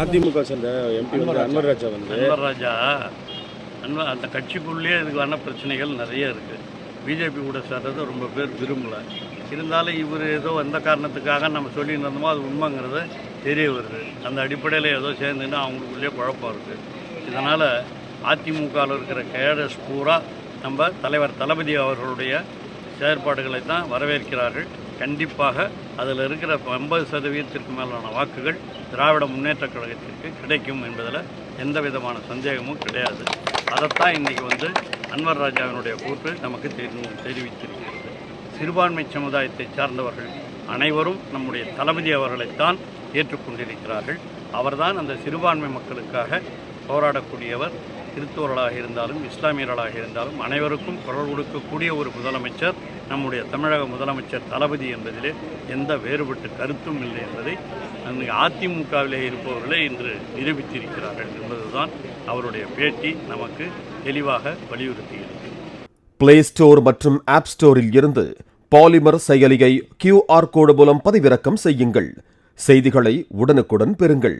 அதிமுக சேர்ந்த எம்பி அன்வர் ராஜா அந்த கட்சிக்குள்ளேயே இதுக்கான பிரச்சனைகள் நிறைய இருக்குது. பிஜேபி கூட சேர்றது ரொம்ப பேர் விரும்பலை. இருந்தாலும் இவர் ஏதோ எந்த காரணத்துக்காக நம்ம சொல்லிட்டு இருந்தோமோ அது உண்மைங்கிறது தெரிய வருது. அந்த அடிப்படையில் ஏதோ சேர்ந்துன்னா அவங்களுக்குள்ளேயே குழப்பம் இருக்குது. இதனால் அதிமுகவில் இருக்கிற கேடர்ஸ் பூரா நம்ம தலைவர் தளபதி அவர்களுடைய செயற்பாடுகளை தான் வரவேற்கிறார்கள். கண்டிப்பாக அதில் இருக்கிற 50% மேலான வாக்குகள் திராவிட முன்னேற்றக் கழகத்திற்கு கிடைக்கும் என்பதில் எந்த விதமான சந்தேகமும் கிடையாது. அதைத்தான் இன்றைக்கி அன்வர் ராஜாவினுடைய கூற்று நமக்கு தெரிவித்திருக்கிறது. சிறுபான்மை சமுதாயத்தை சார்ந்தவர்கள் அனைவரும் நம்முடைய தளபதி அவர்களைத்தான் ஏற்றுக்கொண்டிருக்கிறார்கள். அவர்தான் அந்த சிறுபான்மை மக்களுக்காக போராடக்கூடியவர். கிறிஸ்தவர்களாக இருந்தாலும் இஸ்லாமியர்களாக இருந்தாலும் அனைவருக்கும் குரல் கொடுக்கக்கூடிய ஒரு முதலமைச்சர் நம்முடைய தமிழக முதலமைச்சர் தளபதி என்பதிலே எந்த வேறுபட்ட கருத்தும் இல்லை என்பதை அதிமுகவிலே இருப்பவர்களே இன்று நிரூபித்திருக்கிறார்கள் என்பதுதான் அவருடைய பேட்டி நமக்கு தெளிவாக வலியுறுத்துகிறது. பிளே ஸ்டோர் மற்றும் ஆப் ஸ்டோரில் இருந்து பாலிமர் செயலியை QR கோடு மூலம் பதிவிறக்கம் செய்யுங்கள். செய்திகளை உடனுக்குடன் பெறுங்கள்.